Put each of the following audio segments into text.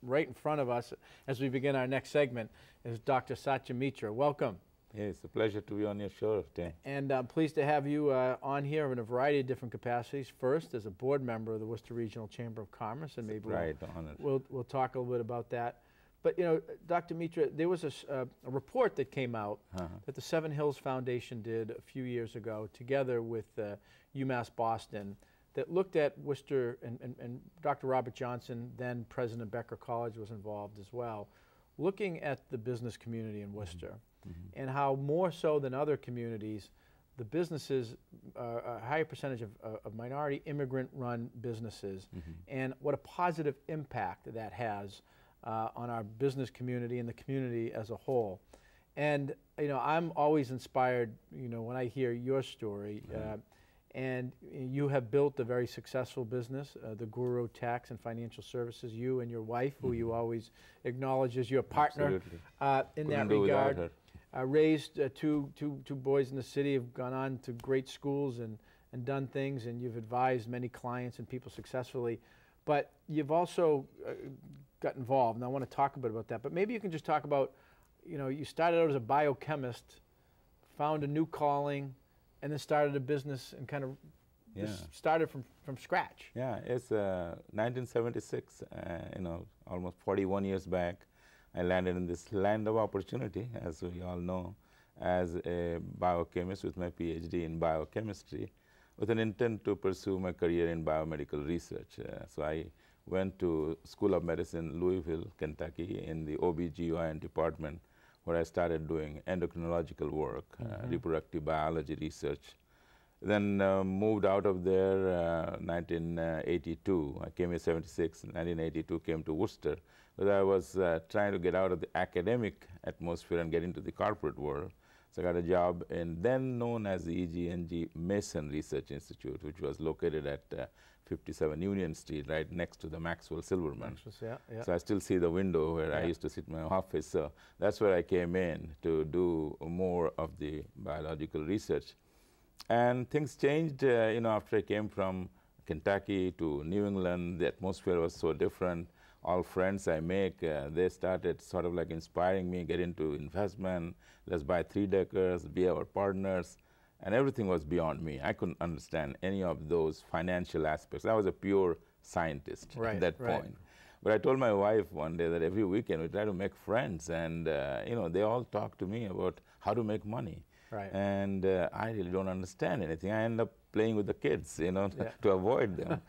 Right in front of us as we begin our next segment is Dr. Satya Mitra. Welcome. Yeah, it's a pleasure to be on your show, Tim. And I'm pleased to have you on here in a variety of different capacities. First, as a board member of the Worcester Regional Chamber of Commerce, and maybe we'll talk a little bit about that. But you know, Dr. Mitra, there was a report that came out that the Seven Hills Foundation did a few years ago, together with UMass Boston, that looked at Worcester, and Dr. Robert Johnson, then President of Becker College, was involved as well, looking at the business community in Worcester, and how more so than other communities, the businesses, a higher percentage of minority immigrant-run businesses, and what a positive impact that has on our business community and the community as a whole. And you know, I'm always inspired, you know, when I hear your story. And you have built a very successful business, the Guru Tax and Financial Services, you and your wife, who you always acknowledge as your partner in that regard. Raised two boys in the city, have gone on to great schools and done things, and you've advised many clients and people successfully. But you've also got involved, and I want to talk a bit about that. But maybe you can just talk about, you know, you started out as a biochemist, found a new calling, and then started a business and kind of just started from scratch. Yeah, it's 1976, you know, almost 41 years back. I landed in this land of opportunity, as we all know, as a biochemist with my PhD in biochemistry, with an intent to pursue my career in biomedical research. So I went to School of Medicine, Louisville, Kentucky, in the OB/GYN department, where I started doing endocrinological work, reproductive biology research. Then moved out of there 1982. I came in 76, 1982 came to Worcester, but I was trying to get out of the academic atmosphere and get into the corporate world. So I got a job in then known as the EG&G Mason Research Institute, which was located at 57 Union Street, right next to the Maxwell Silverman. So I still see the window where I used to sit in my office. So that's where I came in to do more of the biological research. And things changed, you know, after I came from Kentucky to New England. The atmosphere was so different. All friends I make, they started sort of like inspiring me, get into investment, let's buy 3-deckers, be our partners. And everything was beyond me. I couldn't understand any of those financial aspects. I was a pure scientist at that point. But I told my wife one day that every weekend we try to make friends, and you know, they all talk to me about how to make money. And I really don't understand anything. I end up playing with the kids, you know, to avoid them.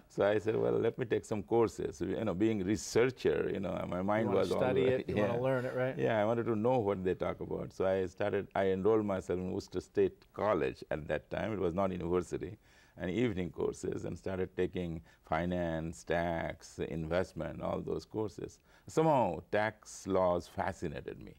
So I said, well, let me take some courses. You know, being a researcher, you know, my mind was always... You want to study it, you want to learn it, right? Yeah, I wanted to know what they talk about. So I enrolled myself in Worcester State College at that time. It was not university, and evening courses, and started taking finance, tax, investment, all those courses. Somehow tax laws fascinated me,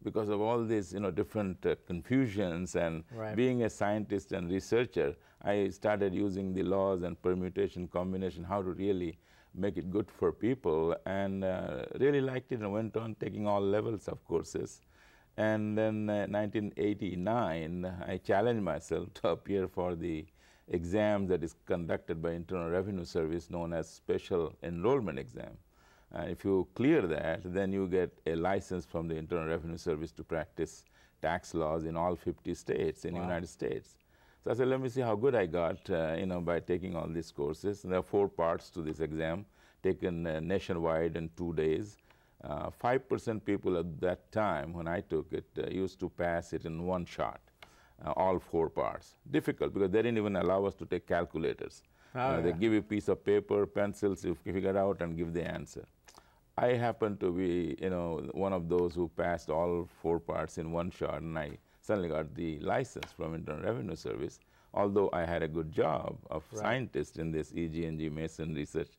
because of all these, you know, different confusions, and being a scientist and researcher, I started using the laws and permutation, combination, how to really make it good for people, and really liked it, and went on taking all levels of courses. And then 1989, I challenged myself to appear for the exam that is conducted by Internal Revenue Service, known as Special Enrollment Exam. If you clear that, then you get a license from the Internal Revenue Service to practice tax laws in all 50 states in the United States. So I said, let me see how good I got, you know, by taking all these courses. And there are 4 parts to this exam, taken nationwide in 2 days. 5% people at that time, when I took it, used to pass it in 1 shot, all 4 parts. Difficult, because they didn't even allow us to take calculators. They give you a piece of paper, pencils, you figure it out and give the answer. I happened to be, you know, one of those who passed all 4 parts in 1 shot, and I suddenly got the license from Internal Revenue Service, although I had a good job of scientist in this EG&G Mason Research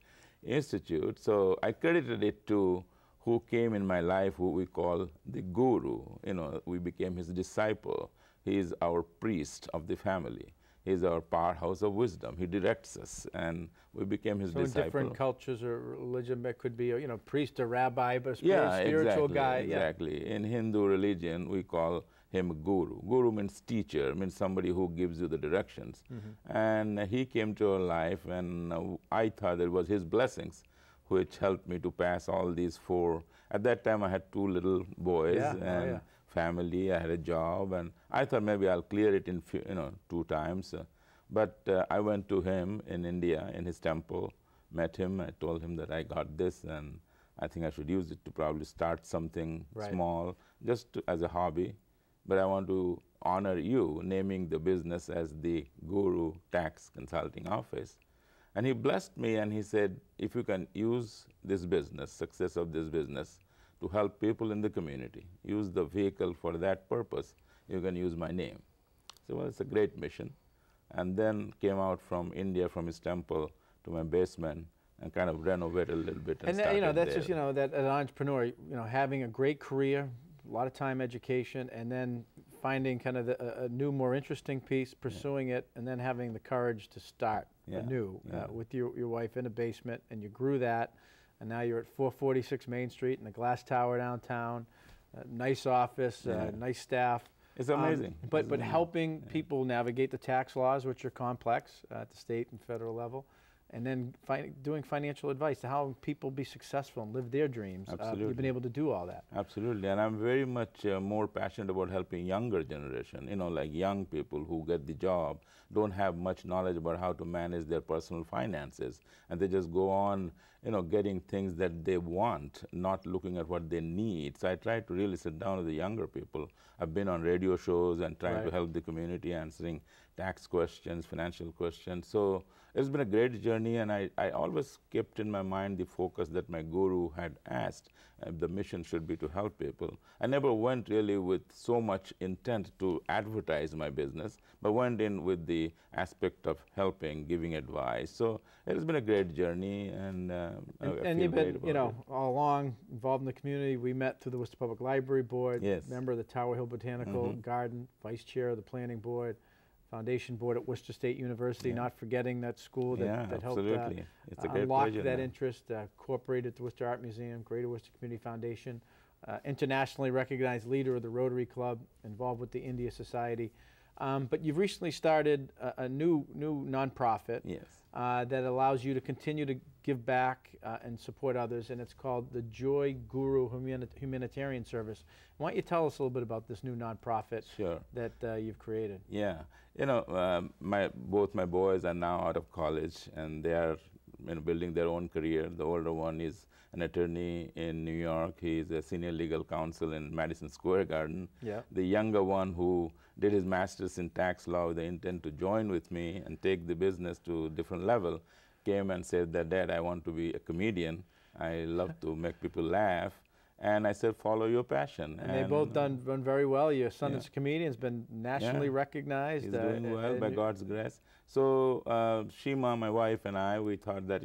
Institute. So I credited it to who came in my life, who we call the guru. You know, we became his disciple. He is our priest of the family. He is our powerhouse of wisdom. He directs us, and we became his disciple. In different cultures or religion, it could be a, you know, priest or rabbi, but a spiritual guy. Exactly. In Hindu religion, we call him guru. Guru means teacher, means somebody who gives you the directions. And he came to our life, and I thought it was his blessings which helped me to pass all these 4. At that time, I had 2 little boys and family. I had a job, and I thought maybe I'll clear it in 2 times. But I went to him in India, in his temple, met him. I told him that I got this, and I think I should use it to probably start something small, just as a hobby. But I want to honor you, naming the business as the Guru Tax Consulting Office. And he blessed me, and he said, if you can use this business, success of this business, to help people in the community, use the vehicle for that purpose, you can use my name. So, well, it's a great mission. And then came out from India, from his temple, to my basement, and kind of renovated a little bit. And then, that's just, that as an entrepreneur, having a great career, a lot of time education, and then finding kind of a new, more interesting piece, pursuing it, and then having the courage to start anew with your wife in a basement, and you grew that, and now you're at 446 Main Street in the glass tower downtown, nice office, nice staff. It's amazing. But helping people navigate the tax laws, which are complex at the state and federal level, and then doing financial advice to how people be successful and live their dreams. Absolutely. You've been able to do all that. Absolutely, and I'm very much more passionate about helping younger generation, like young people who get the job, don't have much knowledge about how to manage their personal finances, and they just go on, getting things that they want, not looking at what they need. So I try to really sit down with the younger people. I've been on radio shows and trying to help the community answering tax questions, financial questions. So it's been a great journey, and I always kept in my mind the focus that my guru had asked. The mission should be to help people. I never went really with so much intent to advertise my business, but went in with the aspect of helping, giving advice. So it has been a great journey, and you've been, all along involved in the community. We met through the Worcester Public Library Board, member of the Tower Hill Botanical Garden, vice chair of the Planning Board, Foundation Board at Worcester State University, not forgetting that school that helped unlock that interest, incorporated the Worcester Art Museum, Greater Worcester Community Foundation, internationally recognized leader of the Rotary Club, involved with the India Society. But you've recently started a new nonprofit that allows you to continue to give back and support others, and it's called the Joy Guru Humanitarian Service. Why don't you tell us a little bit about this new nonprofit that you've created? Yeah, both my boys are now out of college, and they are building their own career. The older one is an attorney in New York. He's a senior legal counsel in Madison Square Garden. The younger one, who did his master's in tax law with the intent to join with me and take the business to a different level, came and said that, Dad, I want to be a comedian. I love to make people laugh. And I said, follow your passion. And they both done very well. Your son is a comedian, has been nationally recognized. He's doing well by God's grace. So Shima, my wife, and I, we thought that,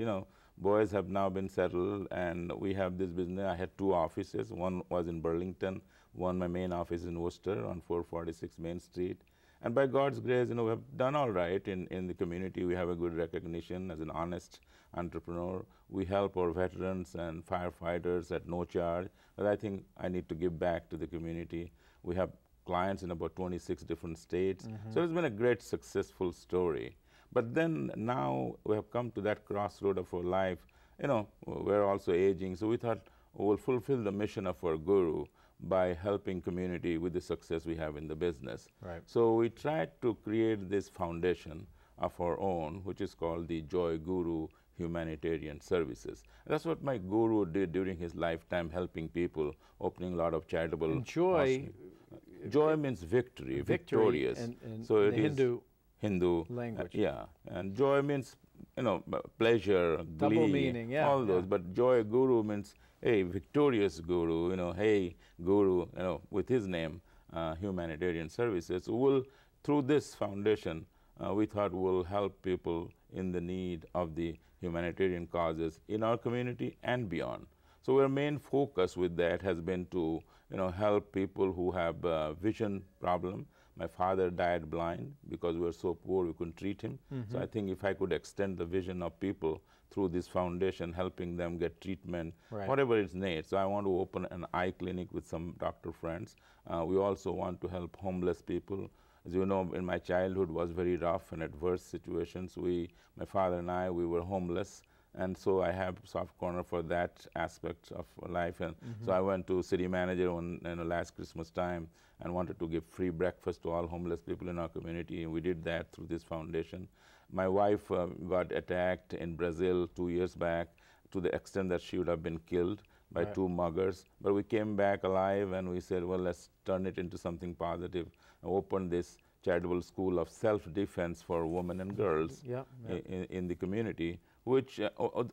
boys have now been settled, and we have this business. I had 2 offices. One was in Burlington. My main office in Worcester on 446 Main Street. And by God's grace, we have done all right in the community. We have a good recognition as an honest entrepreneur. We help our veterans and firefighters at no charge. But I think I need to give back to the community. We have clients in about 26 different states. So it's been a great, successful story. But then now we have come to that crossroad of our life. We're also aging. So we thought we'll fulfill the mission of our guru by helping community with the success we have in the business. So we tried to create this foundation of our own, which is called the Joy Guru Humanitarian Services. And that's what my guru did during his lifetime, helping people, opening a lot of charitable. And joy. Joy means victory, victorious. So it is Hindu language. And joy means pleasure, double glee, meaning, all those. But Joy Guru means, hey, victorious guru, hey, guru, with his name, Humanitarian Services. Through this foundation, we thought we'll help people in the need of the humanitarian causes in our community and beyond. So our main focus with that has been to, help people who have vision problem. My father died blind because we were so poor we couldn't treat him. So I think if I could extend the vision of people through this foundation, helping them get treatment, whatever is needed. So I want to open an eye clinic with some doctor friends. We also want to help homeless people. As you know, in my childhood was very rough and adverse situations. My father and I, we were homeless, And so I have soft corner for that aspect of life. And so I went to city manager on last Christmas time and wanted to give free breakfast to all homeless people in our community. And we did that through this foundation. My wife got attacked in Brazil 2 years back to the extent that she would have been killed by two muggers. But we came back alive and we said, well, let's turn it into something positive. I opened this charitable school of self-defense for women and girls in the community, which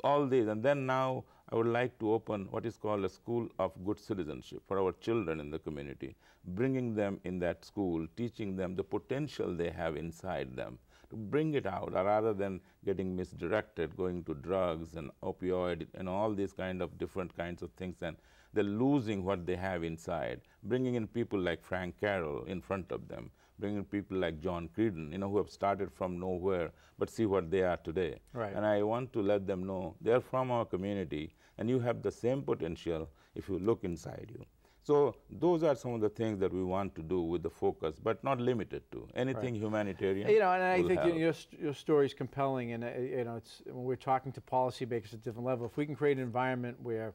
all these. And then now I would like to open what is called a school of good citizenship for our children in the community, bringing them in that school, teaching them the potential they have inside them, to bring it out rather than getting misdirected, going to drugs and opioid and all these kind of different kinds of things, and they're losing what they have inside, bringing in people like Frank Carroll in front of them, bringing people like John Creedon, who have started from nowhere, but see what they are today. And I want to let them know they're from our community, and you have the same potential if you look inside you. So those are some of the things that we want to do with the focus, but not limited to anything humanitarian. And I think your story is compelling, and it's when we're talking to policymakers at a different level. If we can create an environment where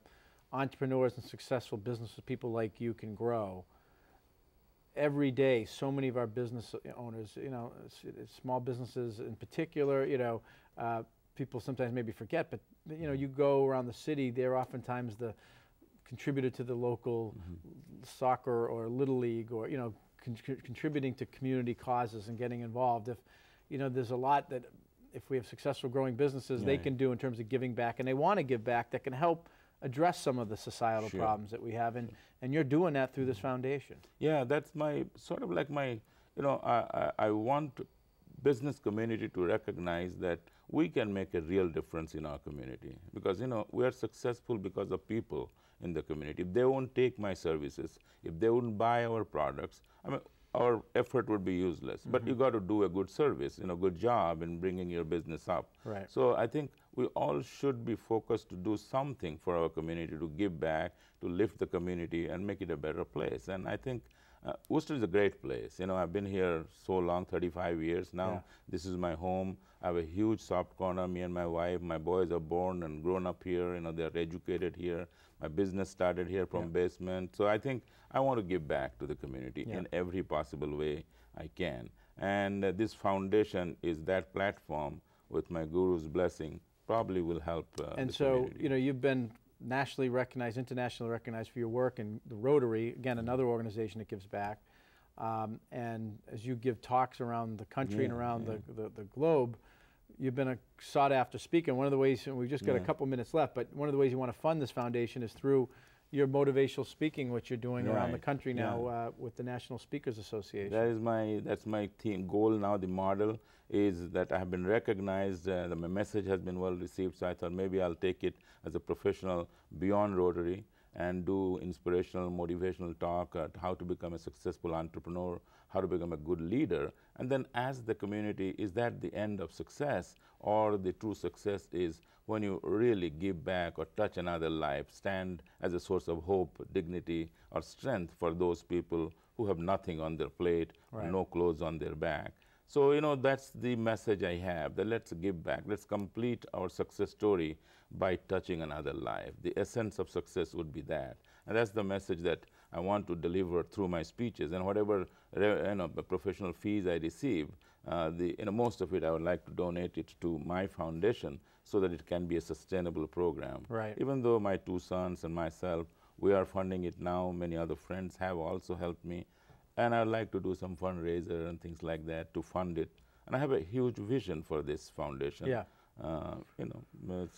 entrepreneurs and successful business people like you can grow, every day, so many of our business owners, small businesses in particular, people sometimes maybe forget, but you go around the city, they're oftentimes the contributor to the local soccer or little league, or contributing to community causes and getting involved. If there's a lot that if we have successful growing businesses, they can do in terms of giving back, and they want to give back, that can help address some of the societal problems that we have, and you're doing that through this foundation. Yeah, that's my sort of like my, I want business community to recognize that we can make a real difference in our community, because we are successful because of people in the community. If they won't take my services, if they wouldn't buy our products, I mean, our effort would be useless. But you got to do a good service, good job in bringing your business up. So I think we all should be focused to do something for our community, to give back, to lift the community and make it a better place. And I think Worcester is a great place. I've been here so long, 35 years now. This is my home. I have a huge soft corner, me and my wife. My boys are born and grown up here. They're educated here. My business started here from basement. So I think I want to give back to the community in every possible way I can. And this foundation is that platform. With my guru's blessing, probably will help and so, community. You've been nationally recognized, internationally recognized for your work, and the Rotary, again, another organization that gives back. And as you give talks around the country and around the globe, you've been a sought-after speaker. One of the ways, and we've just got a couple minutes left, but one of the ways you want to fund this foundation is through your motivational speaking, which you're doing around the country now with the National Speakers Association. That's my theme goal now. The model is that I have been recognized, my message has been well received, so I thought maybe I'll take it as a professional beyond Rotary and do inspirational, motivational talk, how to become a successful entrepreneur, how to become a good leader. And then ask the community, is that the end of success, or the true success is when you really give back or touch another life, stand as a source of hope, dignity, or strength for those people who have nothing on their plate, or no clothes on their back. So, that's the message I have, that let's give back. Let's complete our success story by touching another life. The essence of success would be that. And that's the message that I want to deliver through my speeches. And whatever professional fees I receive, most of it I would like to donate it to my foundation so that it can be a sustainable program. Even though my two sons and myself, we are funding it now, many other friends have also helped me. And I'd like to do some fundraiser and things like that to fund it. And I have a huge vision for this foundation.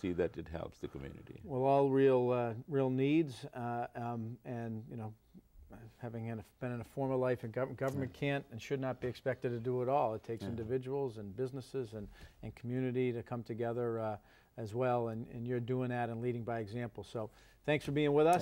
See that it helps the community. Well, all real needs, and having been in a former life in government can't and should not be expected to do it all. It takes individuals and businesses and community to come together as well, and you're doing that and leading by example. So thanks for being with us.